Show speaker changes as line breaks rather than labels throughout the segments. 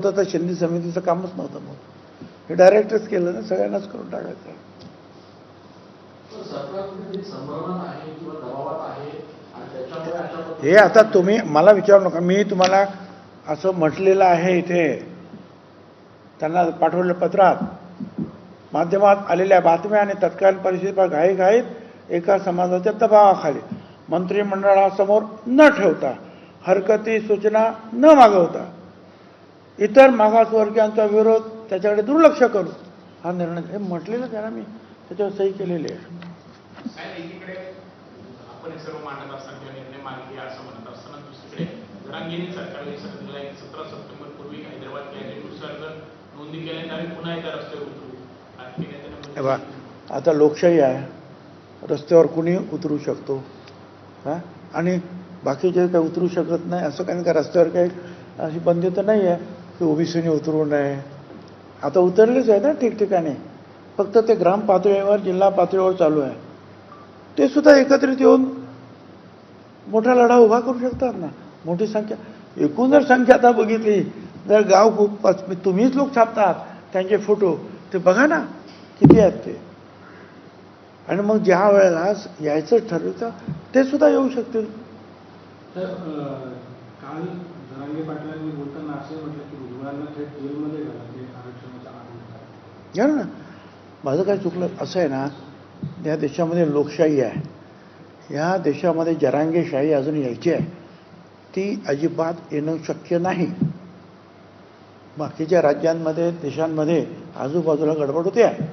तर शिंदे समितीचं कामच नव्हतं मग हे डायरेक्टच केलं ना, सगळ्यांनाच करून टाकायचं. हे आता तुम्ही मला विचारू नका, मी तुम्हाला असं म्हटलेलं आहे इथे, त्यांना पाठवलेल्या पत्रात, माध्यमात आलेल्या बातम्या आणि तत्कालीन परिस्थितीवर घाईघाईत एका समाजाच्या दबावाखाली मंत्रिमंडळासमोर न ठेवता, हरकती सूचना न मागवता इतर मागासवर्गीयांचा विरोध त्याच्याकडे दुर्लक्ष करू हा निर्णय, हे म्हटलेलं आहे ना, मी त्याच्यावर सही केलेली आहे.
एकीकडे आपण सर्व मांडत असताना निर्णय मार्गी असं म्हणत असताना दुसरीकडे जरांगेंनी सरकारला इशारा दिला की 17 सप्टेंबर पूर्वी हैदराबाद कॅबिनेटनुसार जर नोंदी केल्याने आम्ही पुन्हा एकदा रस्त्यावर उतरू.
आता लोकशाही आहे, रस्त्यावर कुणी उतरू शकतो आणि बाकीचे काही उतरू शकत नाही असं काही, का रस्त्यावर काही अशी बंदी तर नाही आहे की ओबीसीने उतरू नये. आता उतरलेच आहे ना ठिकठिकाणी, फक्त ते ग्राम पातळीवर जिल्हा पातळीवर चालू आहे. ते सुद्धा एकत्रित येऊन मोठा लढा उभा करू शकतात ना. मोठी संख्या, एकूण जर संख्या आता बघितली, जर गाव खूप तुम्हीच लोक छापतात त्यांचे फोटो, ते बघा ना किती आहेत ते. आणि मग ज्या वेळेला यायचं ठरवतं ते सुद्धा येऊ शकतील.
तर काल जरांगे पाटलांनी बोलताना असे म्हटलं की भुजबळांना थेट जेलमध्ये घाला ते आरक्षणाचा आरोप
घ्या ना. माझं काय चुकलं असं आहे ना, या देशामध्ये लोकशाही आहे, या देशामध्ये जरांगेशाही अजून यायची आहे, ती अजिबात येणं शक्य नाही. बाकीच्या राज्यांमध्ये देशांमध्ये आजूबाजूला गडबड होते आहे,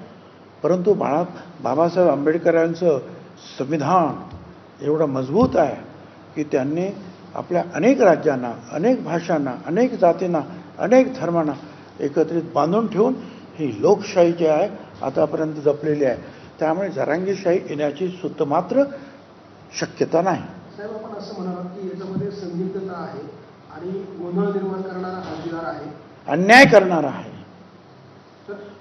परंतु बाबासाहेब आंबेडकरांचं संविधान एवढं मजबूत आहे की त्यांनी आपल्या अनेक राज्यांना, अनेक भाषांना, अनेक जातींना, अनेक धर्मांना एकत्रित बांधून ठेवून ही लोकशाही जी आहे आतापर्यंत जपलेली आहे. त्यामुळे जरांगेशाही येण्याची सुद्धा मात्र शक्यता नाही.
साहेब, आपण असं म्हणालात की याच्यामध्ये संदिग्धता आहे आणि गोंधळ निर्माण करणारा भागीदार आहे,
अन्याय करणारा आहे,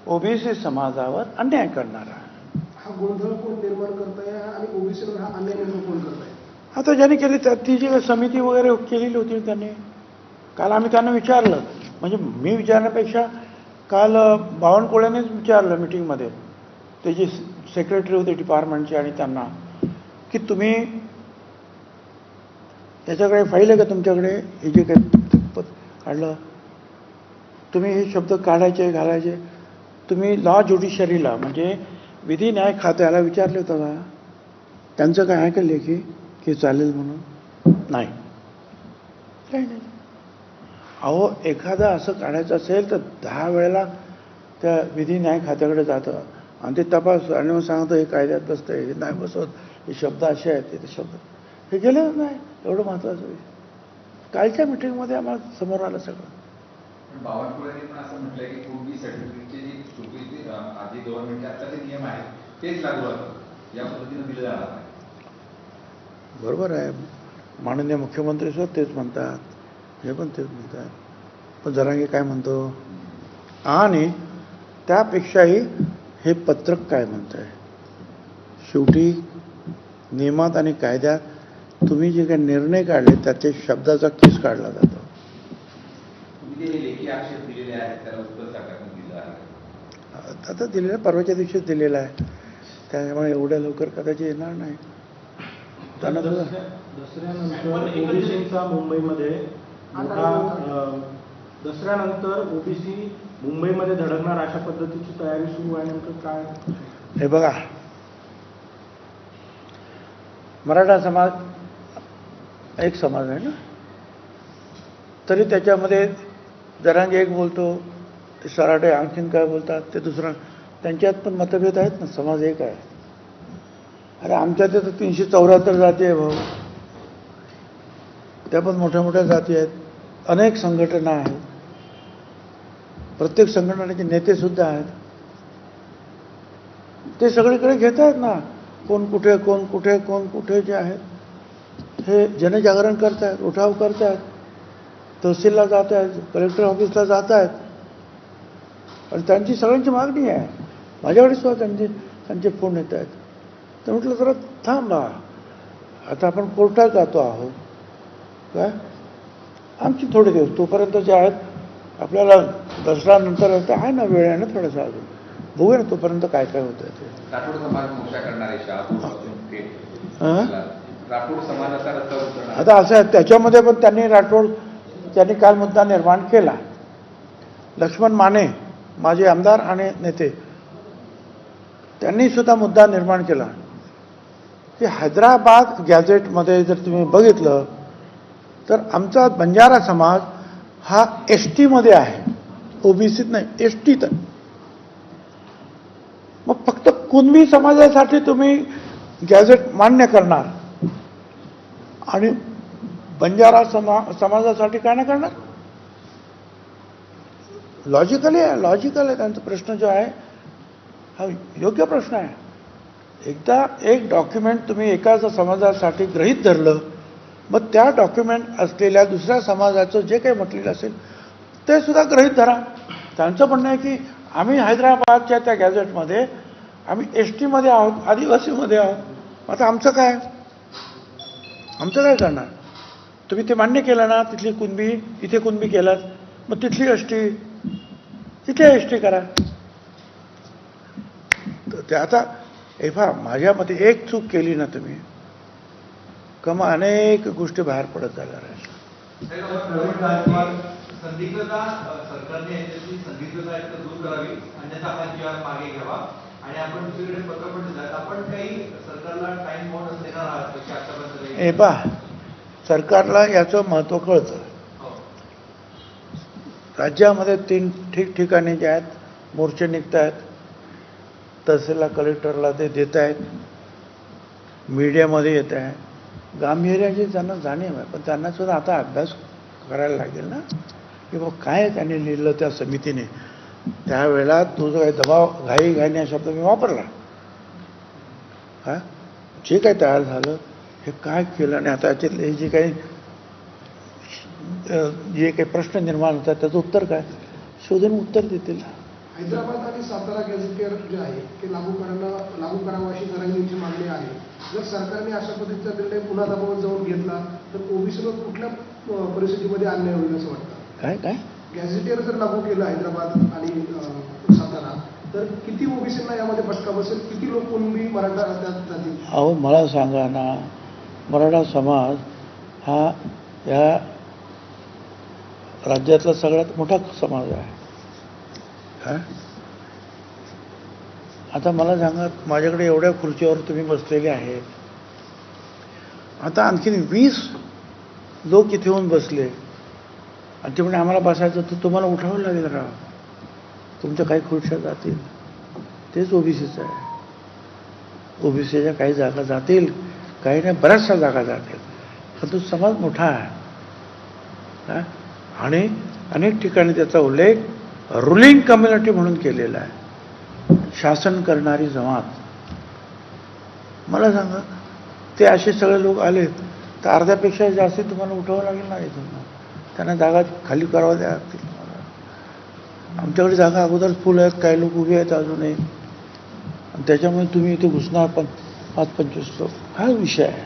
ओबीसी समाजावर अन्याय करणारा आहे.
हा गोंधळ कोण निर्माण करताय आणि ओबीसीवर हा अन्याय निर्माण कोण करताय?
आता ज्यांनी केली ती जी समिती वगैरे केलेली होती त्यांनी, काल आम्ही त्यांना विचारलं, म्हणजे मी विचारण्यापेक्षा काल बावनकुळेनेच विचारलं मिटिंगमध्ये, ते जे सेक्रेटरी होते डिपार्टमेंटचे, आणि त्यांना की तुम्ही त्याच्याकडे फाईल आहे का तुमच्याकडे, हे जे काही काढलं, तुम्ही हे शब्द काढायचे घालायचे, तुम्ही लॉ ज्युडिशरीला म्हणजे विधी न्याय खात्याला विचारले होतं का, त्यांचं काय आहे का लेखी की चालेल म्हणून? नाही, काही नाही. अहो, एखादा असं काढायचं असेल तर 10 वेळेला त्या विधी न्याय खात्याकडे जातं आणि ते तपास आणि मग सांगतं हे कायद्यात बसतं, हे नाही बसत, हे शब्द असे आहेत, ते शब्द हे गेलं नाही. एवढं महत्त्वाचं आहे. कालच्या मिटिंगमध्ये आम्हाला समोर आलं सगळं.
बावनकुळेंनी पण असं म्हटलंय की पूर्वी सर्टिफिकेटची जी चुकीची आधी गव्हर्नमेंटचे आता जे नियम आहेत तेच लागू होतात, या पद्धतीने दिलं जाणार नाही.
बरोबर आहे, माननीय मुख्यमंत्री सुद्धा तेच म्हणतात, हे पण तेच म्हणतात. पण जरांगे काय म्हणतो, आणि त्यापेक्षाही हे पत्रक काय म्हणत आहे, शेवटी नियमात आणि कायद्यात तुम्ही जे काही निर्णय काढले त्याच्या शब्दाचा किस काढला जातो.
लेखी आक्षेप दिलेले आहेत, त्याला उत्तर सरकारने दिलं आहे.
आता दिलेलं परवाच्या दिवशीच दिलेलं आहे, त्यामुळे एवढ्या लवकर कदाचित येणार नाही.
दसऱ्यानंतर ओबीसीचा मुंबईमध्ये दसऱ्यानंतर ओबीसी मुंबईमध्ये धडकणार अशा पद्धतीची तयारी सुरू आहे. नेमकं काय?
हे बघा, मराठा समाज एक समाज आहे ना, तरी त्याच्यामध्ये जरांगे एक बोलतो, ते सराटे आणखीन काय बोलतात ते दुसरं, त्यांच्यात पण मतभेद आहेत ना. समाज एक आहे. अरे आमच्या ते 374 जाती आहे भाऊ, त्या पण मोठ्या मोठ्या जाती आहेत, अनेक संघटना आहेत, प्रत्येक संघटनेचे नेते सुद्धा आहेत. ते सगळीकडे घेत आहेत ना, कोण कुठे कोण कुठे कोण कुठे जे आहेत हे जनजागरण करत आहेत, उठाव करत आहेत, तहसीलला जात आहेत, कलेक्टर ऑफिसला जात आहेत, आणि त्यांची सगळ्यांची मागणी आहे. माझ्याकडे सुद्धा त्यांचे फोन येत आहेत. तर म्हटलं जरा थांबा, आता आपण कोर्टात जातो आहोत काय, आमची थोडे दिवस तोपर्यंत जे आहेत आपल्याला दसऱ्यानंतर तर आहे ना, वेळ आहे ना थोडासा अजून, बघूया ना तोपर्यंत काय काय होतं ते.
राठोड समाज मोर्चा करणारे शहापूरपासून थेट
हं?
राठोड समाजाचा रस्ता उतरणार.
आता असं आहे, त्याच्यामध्ये पण त्यांनी काल मुद्दा निर्माण केला. लक्ष्मण माने माझे आमदार आणि नेते, त्यांनी सुद्धा मुद्दा निर्माण केला की हैदराबाद गॅझेटमध्ये जर तुम्ही बघितलं तर आमचा बंजारा समाज हा ST मध्ये आहे, OBCत नाही, STत आहे. मग फक्त कुणबी समाजासाठी तुम्ही गॅझेट मान्य करणार आणि बंजारा समाजासाठी काय नाही करणार? लॉजिकल आहे त्यांचा प्रश्न जो आहे हा योग्य प्रश्न आहे. एकदा एक डॉक्युमेंट तुम्ही एकाच समाजासाठी गृहीत धरलं, मग त्या डॉक्युमेंट असलेल्या दुसऱ्या समाजाचं जे काही म्हटलेलं असेल ते सुद्धा गृहीत धरा. त्यांचं म्हणणं आहे की आम्ही हैदराबादच्या त्या गॅझेटमध्ये आम्ही ST मध्ये आहोत, आदिवासीमध्ये आहोत. आता आमचं काय करणार? तुम्ही ते मान्य केलं ना, तिथली कुणबी इथे कुणबी केलात, मग तिथली ST इथे ST करा. तर ते आता माझ्या मते एक चूक केली ना तुम्ही का मग अनेक गोष्टी बाहेर पडत जाणार आहे.
संदिग्धता सरकारने याच्याची संदिग्धता आहे तर दूर करावी, अन्यथा हा जी मागे घ्यावा. आणि आपण दुसरीकडे पत्र पण दिलं, आपण काही सरकारला टाइम बाउंड देणार आहात की आतापर्यंत?
सरकारला याचं महत्त्व कळतं. राज्यामध्ये 3 ठिकठिकाणी जे आहेत मोर्चे निघत आहेत, तहसीलला कलेक्टरला ते देत आहेत, मीडियामध्ये येत आहे, गांभीर्याची त्यांना जाणीव आहे. पण त्यांना सुद्धा आता अभ्यास करायला लागेल ना की मग काय त्यांनी लिहिलं त्या समितीने. त्यावेळेला तो जो काही दबाव घाईघाईने हा शब्द मी वापरला, जे काही तयार झालं हे काय केलं आणि आता याच्यातले जे काही प्रश्न निर्माण होतात त्याचं उत्तर काय, शोधून उत्तर देतील.
हैदराबाद आणि सातारा गॅझेटियर जे आहे ते लागू करावं अशी जरांगींची मागणी आहे. जर सरकारने अशा पद्धतीचा निर्णय पुन्हा दबावात जाऊन घेतला तर ओबीसीला कुठल्या परिस्थितीमध्ये अन्याय होईल असं वाटतं? काय गॅझेटियर जर लागू केलं हैदराबाद आणि सातारा तर किती ओबीसींना यामध्ये फटका बसेल, किती लोक कुणबी मराठा त्यात जातील?
अहो मला सांगा ना, मराठा समाज हा या राज्यातला सगळ्यात मोठा समाज आहे. आता मला सांगा, माझ्याकडे एवढ्या खुर्चीवर तुम्ही बसलेले आहेत, आता आणखीन 20 लोक इथे येऊन बसले आणि ते म्हणजे आम्हाला बसायचं तर तुम्हाला उठावं लागेल का? तुमच्या काही खुर्च्या जातील, तेच ओबीसीचं आहे. ओबीसीच्या काही जागा जातील, काही नाही, बऱ्याचशा जागा जातील. पण तो समाज मोठा आहे आणि अनेक ठिकाणी त्याचा उल्लेख रुलिंग कम्युनिटी म्हणून केलेला आहे, शासन करणारी जमात. मला सांगा, ते असे सगळे लोक आले तर अर्ध्यापेक्षा जास्त तुम्हाला उठावं लागेल ना इथून. त्यांना जागा खाली करावा द्या लागतील. आमच्याकडे जागा अगोदर फुल आहेत, काही लोक उभे आहेत अजूनही, आणि त्याच्यामुळे तुम्ही इथे घुसणार पण 5-25 लोक. हा विषय आहे.